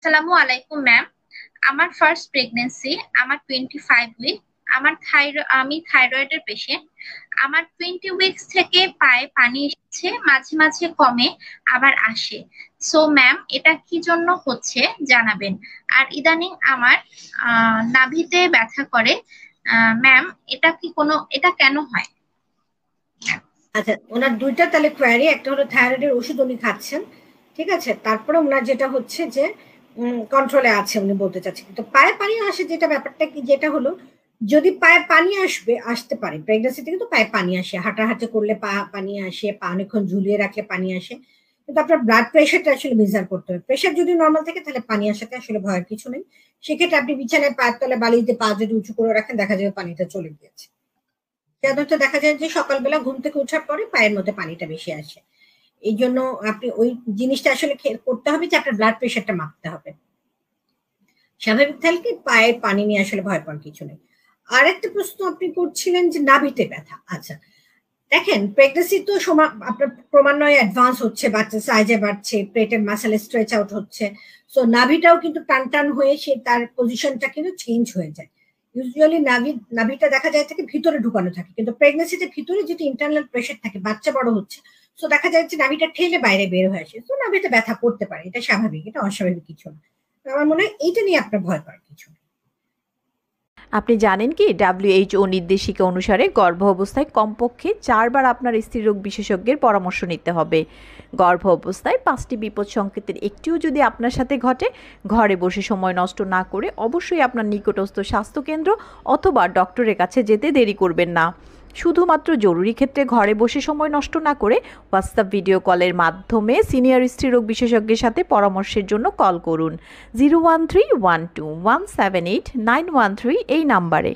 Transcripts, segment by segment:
আসসালামু আলাইকুম ম্যাম। আমার ফার্স্ট প্রেগন্যান্সি, আমার 25 উইক। আমি থাইরয়েডের পেশেন্ট। আমার 20 উইকস থেকে পায়ে পানি এসেছে, মাঝে মাঝে কমে আবার আসে। সো ম্যাম, এটা কি জন্য হচ্ছে জানাবেন। আর ইদানিং আমার নাভিতে ব্যথা করে। ম্যাম, এটা কেন হয়? আচ্ছা, ওনার দুইটা তাহলে কোয়ারি, একটা হলো থাইরয়েডের ওষুধ উনি খাচ্ছেন, ঠিক আছে, তারপরে ওনার যেটা হচ্ছে যে কন্ট্রোলে আছে উনি বলতে চাচ্ছেন। তো পায়ে পানি আসে যেটা ব্যাপারটা কি, যেটা হলো যদি পায়ে পানি আসতে পারে প্রেগনেন্সিতে, কিন্তু পায়ে পানি আসে, হাঁটাহাঁটি করলে পা পানি আসে, পা অনেকক্ষণ ঝুলিয়ে রাখলে পানি আসে। কিন্তু আপনার ব্লাড প্রেশারটা আসলে মেজার করতে হবে। প্রেশার যদি নর্মাল থাকে তাহলে পানি আসাতে আসলে ভয়ের কিছু নেই। সেক্ষেত্রে আপনি বিছানায় পায়ের তলে বালিতে পা যদি উঁচু করে রাখেন, দেখা যাবে পানিটা চলে গিয়েছে। সাধারণত দেখা যায় যে সকালবেলা ঘুম থেকে ওঠার পরে পায়ের মধ্যে পানিটা বেশি আসে। এই জন্য আপনি ওই জিনিসটা আসলে করতে হবে যে আপনার ব্লাড প্রেশারটা মাপতে হবে। স্বাভাবিক থাকলে পায়ে পানি নিয়ে আসলে ভয় পাওয়ার কিছু নেই। আর একটা প্রশ্ন আপনি করছিলেন যে নাভিতে ব্যথা। আচ্ছা, দেখেন প্রেগনেন্সি তো সময় আপনার ক্রমান্বয়ে অ্যাডভান্স হচ্ছে, বাচ্চা সাইজে বাড়ছে, পেটের মাসেল স্ট্রেচ আউট হচ্ছে। সো নাভিটাও কিন্তু টান টান হয়ে সে তার পজিশনটা কিন্তু চেঞ্জ হয়ে যায়। ইউজুয়ালি নাভিটা দেখা যায় থেকে ভিতরে ঢুকানো থাকে, কিন্তু প্রেগনেন্সিতে ভিতরে যেটা ইন্টারনাল প্রেশার থাকে, বাচ্চা বড় হচ্ছে, সো দেখা যায় যে নাভিটা ঠেলে বাইরে বের হয়ে আসে। তো নাভিতে ব্যথা করতে পারে, এটা স্বাভাবিক, এটা অস্বাভাবিক কিছু না। তো আমার মনে হয় এইটা নিয়ে আপনার ভয় পাওয়ার কিছু না। আপনি জানেন কি WHO নির্দেশিকা অনুসারে গর্ভ অবস্থায় কমপক্ষে 4 বার আপনার স্ত্রীরোগ বিশেষজ্ঞের পরামর্শ নিতে হবে। গর্ভ অবস্থায় 5টি বিপদ সংকেতের একটিও যদি আপনার সাথে ঘটে, ঘরে বসে সময় নষ্ট না করে অবশ্যই আপনার নিকটস্থ স্বাস্থ্যকেন্দ্র অথবা ডক্টরের কাছে যেতে দেরি করবেন না। শুধুমাত্র জরুরি ক্ষেত্রে ঘরে বসে সময় নষ্ট না করে হোয়াটসঅ্যাপ ভিডিও কলের মাধ্যমে সিনিয়র স্ত্রীরোগ বিশেষজ্ঞের সাথে পরামর্শের জন্য কল করুন 01312178913 এই নাম্বারে।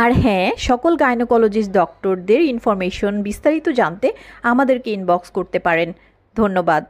আর হ্যাঁ, সকল গাইনোকোলজিস্ট ডক্টরদের ইনফরমেশন বিস্তারিত জানতে আমাদেরকে ইনবক্স করতে পারেন। ধন্যবাদ।